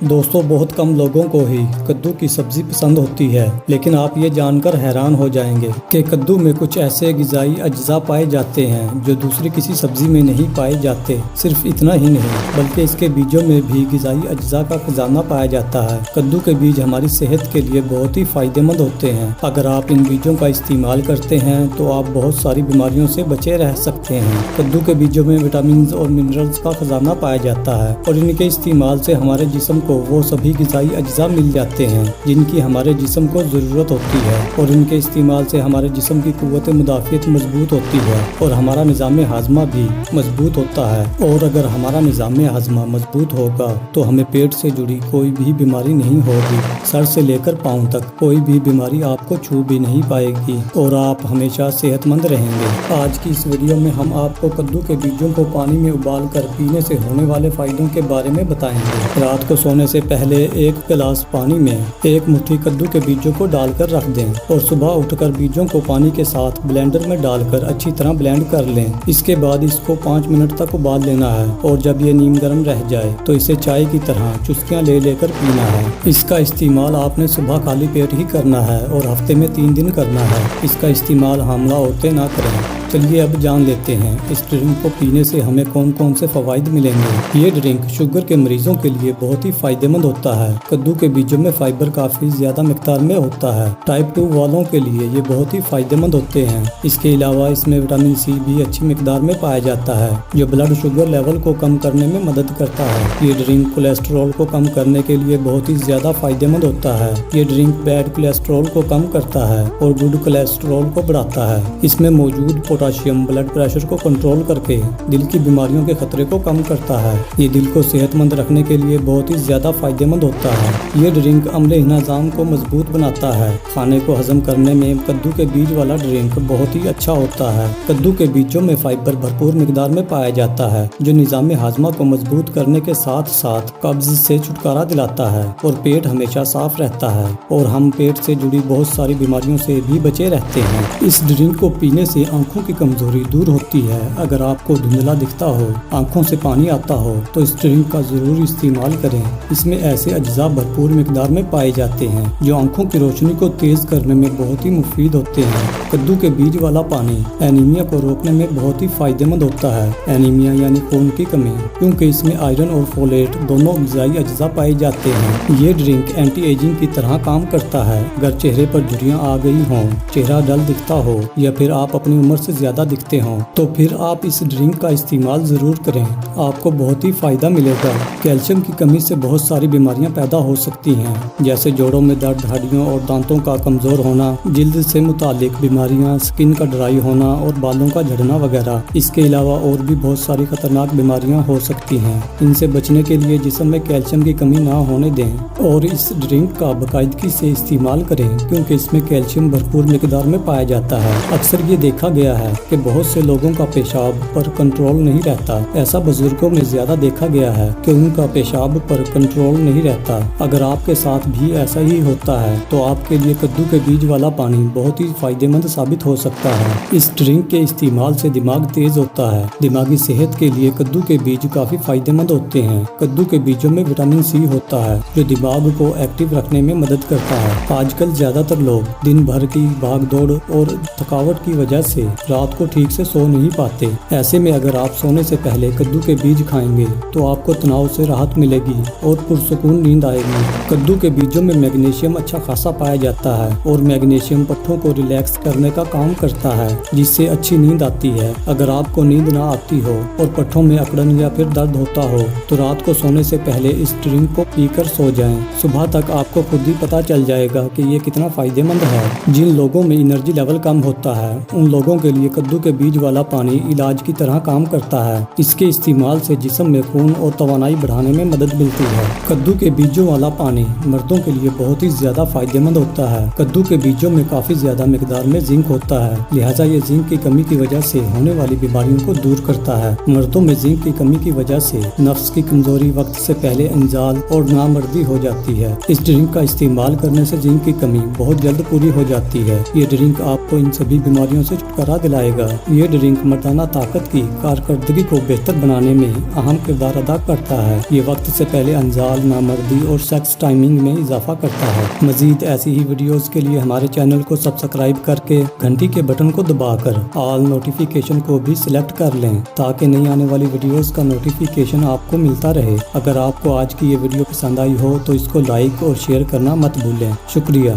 दोस्तों, बहुत कम लोगों को ही कद्दू की सब्ज़ी पसंद होती है, लेकिन आप ये जानकर हैरान हो जाएंगे कि कद्दू में कुछ ऐसे ग़िज़ाई अज्जा पाए जाते हैं जो दूसरी किसी सब्ज़ी में नहीं पाए जाते। सिर्फ इतना ही नहीं, बल्कि इसके बीजों में भी ग़िज़ाई अज्जा का खजाना पाया जाता है। कद्दू के बीज हमारी सेहत के लिए बहुत ही फ़ायदेमंद होते हैं। अगर आप इन बीजों का इस्तेमाल करते हैं तो आप बहुत सारी बीमारियों से बचे रह सकते हैं। कद्दू के बीजों में विटामिन और मिनरल्स का खजाना पाया जाता है और इनके इस्तेमाल से हमारे जिस्म को वो सभी ग़िज़ाई अज्जा मिल जाते हैं जिनकी हमारे जिस्म को ज़रूरत होती है, और इनके इस्तेमाल से हमारे जिस्म की क़ुव्वत मुदाफ़ियत मजबूत होती है और हमारा निज़ाम हाज़मा भी मजबूत होता है। और अगर हमारा निज़ाम हाज़मा मजबूत होगा तो हमें पेट से जुड़ी कोई भी बीमारी नहीं होगी। सर से लेकर पाँव तक कोई भी बीमारी आपको छू भी नहीं पाएगी और आप हमेशा सेहतमंद रहेंगे। आज की इस वीडियो में हम आपको कद्दू के बीजों को पानी में उबाल कर पीने से होने वाले फ़ायदों के बारे में बताएंगे। रात को सोने से पहले 1 गिलास पानी में 1 मुट्ठी कद्दू के बीजों को डालकर रख दें और सुबह उठकर बीजों को पानी के साथ ब्लेंडर में डालकर अच्छी तरह ब्लेंड कर लें। इसके बाद इसको 5 मिनट तक उबाल लेना है और जब ये नीम गर्म रह जाए तो इसे चाय की तरह चुस्कियाँ ले लेकर पीना है। इसका इस्तेमाल आपने सुबह खाली पेट ही करना है और हफ्ते में 3 दिन करना है। इसका इस्तेमाल हामला औरतें ना करें। चलिए अब जान लेते हैं इस ड्रिंक को पीने से हमें कौन कौन से फ़वाइद मिलेंगे। ये ड्रिंक शुगर के मरीजों के लिए बहुत ही फ़ायदेमंद होता है। कद्दू के बीजों में फाइबर काफ़ी ज़्यादा मिक़दार में होता है। टाइप 2 वालों के लिए ये बहुत ही फ़ायदेमंद होते हैं। इसके अलावा इसमें विटामिन सी भी अच्छी मिक़दार में पाया जाता है जो ब्लड शुगर लेवल को कम करने में मदद करता है। ये ड्रिंक कोलेस्ट्रॉल को कम करने के लिए बहुत ही ज़्यादा फ़ायदेमंद होता है। ये ड्रिंक बैड कोलेस्ट्रॉल को कम करता है और गुड कोलेस्ट्रॉल को बढ़ाता है। इसमें मौजूद पोटाशियम ब्लड प्रेशर को कंट्रोल करके दिल की बीमारियों के खतरे को कम करता है। ये दिल को सेहतमंद रखने के लिए बहुत ही ज्यादा फायदेमंद होता है। ये ड्रिंक अम्ल निज़ाम को मजबूत बनाता है। खाने को हजम करने में कद्दू के बीज वाला ड्रिंक बहुत ही अच्छा होता है। कद्दू के बीजों में फाइबर भरपूर मिकदार में पाया जाता है जो निज़ाम हाजमा को मजबूत करने के साथ साथ कब्ज से छुटकारा दिलाता है और पेट हमेशा साफ रहता है और हम पेट से जुड़ी बहुत सारी बीमारियों से भी बचे रहते हैं। इस ड्रिंक को पीने से आंखों की कमजोरी दूर होती है। अगर आपको धुंधला दिखता हो, आंखों से पानी आता हो तो इस ड्रिंक का जरूर इस्तेमाल करें। इसमें ऐसे अज्जा भरपूर मिकदार में पाए जाते हैं जो आंखों की रोशनी को तेज करने में बहुत ही मुफीद होते हैं। कद्दू के बीज वाला पानी एनीमिया को रोकने में बहुत ही फायदेमंद होता है। एनीमिया यानी खून की कमी, क्योंकि इसमें आयरन और फोलेट दोनों ग़िज़ाई अज्जा पाए जाते हैं। ये ड्रिंक एंटी एजिंग की तरह काम करता है। अगर चेहरे पर झुर्रियाँ आ गई हों, चेहरा डल दिखता हो या फिर आप अपनी उम्र से ज्यादा दिखते हों तो फिर आप इस ड्रिंक का इस्तेमाल जरूर करें। आपको बहुत ही फायदा मिलेगा। कैल्शियम की कमी से बहुत सारी बीमारियां पैदा हो सकती हैं, जैसे जोड़ों में दर्द, हड्डियों और दांतों का कमजोर होना, जिल्द से मुतालिक बीमारियां, स्किन का ड्राई होना और बालों का झड़ना वगैरह। इसके अलावा और भी बहुत सारी खतरनाक बीमारियां हो सकती हैं। इनसे बचने के लिए जिस्म में कैल्शियम की कमी ना होने दें और इस ड्रिंक का बाकायदगी से इस्तेमाल करें, क्योंकि इसमें कैल्शियम भरपूर मिकदार में पाया जाता है। अक्सर ये देखा गया है कि बहुत से लोगों का पेशाब पर कंट्रोल नहीं रहता। ऐसा बुजुर्गों में ज्यादा देखा गया है कि उनका पेशाब पर कंट्रोल नहीं रहता। अगर आपके साथ भी ऐसा ही होता है तो आपके लिए कद्दू के बीज वाला पानी बहुत ही फायदेमंद साबित हो सकता है। इस ड्रिंक के इस्तेमाल से दिमाग तेज होता है। दिमागी सेहत के लिए कद्दू के बीज काफी फायदेमंद होते हैं। कद्दू के बीजों में विटामिन सी होता है जो दिमाग को एक्टिव रखने में मदद करता है। आजकल ज्यादातर लोग दिन भर की भाग दौड़ और थकावट की वजह से रात को ठीक से सो नहीं पाते। ऐसे में अगर आप सोने से पहले कद्दू के बीज खाएंगे तो आपको तनाव से राहत मिलेगी और पुरसुकून नींद आएगी। कद्दू के बीजों में मैग्नीशियम अच्छा खासा पाया जाता है और मैग्नीशियम पट्ठों को रिलैक्स करने का काम करता है, जिससे अच्छी नींद आती है। अगर आपको नींद ना आती हो और पट्ठों में अकड़न या फिर दर्द होता हो तो रात को सोने से पहले इस ड्रिंक को पीकर सो जाएं। सुबह तक आपको खुद ही पता चल जाएगा कि ये कितना फायदेमंद है। जिन लोगों में एनर्जी लेवल कम होता है उन लोगों के लिए कद्दू के बीज वाला पानी इलाज की तरह काम करता है। इसके इस्तेमाल से जिस्म में खून और तवानाई बढ़ाने में मदद मिलती है। कद्दू के बीजों वाला पानी मर्दों के लिए बहुत ही ज्यादा फायदेमंद होता है। कद्दू के बीजों में काफी ज्यादा मिकदार में जिंक होता है, लिहाजा ये जिंक की कमी की वजह से होने वाली बीमारियों को दूर करता है। मर्दों में जिंक की कमी की वजह से नफ्स की कमजोरी, वक्त से पहले इंजाल और नामर्दी हो जाती है। इस ड्रिंक का इस्तेमाल करने से जिंक की कमी बहुत जल्द पूरी हो जाती है। ये ड्रिंक आपको इन सभी बीमारियों से छुटकारा دلائے گا۔ یہ ڈرنک مردانہ طاقت کی کارکردگی کو بہتر بنانے میں اہم کردار ادا کرتا ہے۔ یہ وقت سے پہلے انزال، نامردی اور سیکس ٹائمنگ میں اضافہ کرتا ہے۔ مزید ایسی ہی ویڈیوز کے لیے ہمارے چینل کو سبسکرائب کر کے گھنٹی کے بٹن کو دبا کر آل نوٹیفیکیشن کو بھی سلیکٹ کر لیں تاکہ نئی آنے والی ویڈیوز کا نوٹیفیکیشن آپ کو ملتا رہے۔ اگر آپ کو آج کی یہ ویڈیو پسند آئی ہو تو اس کو لائک اور شیئر کرنا مت بھولیں۔ شکریہ۔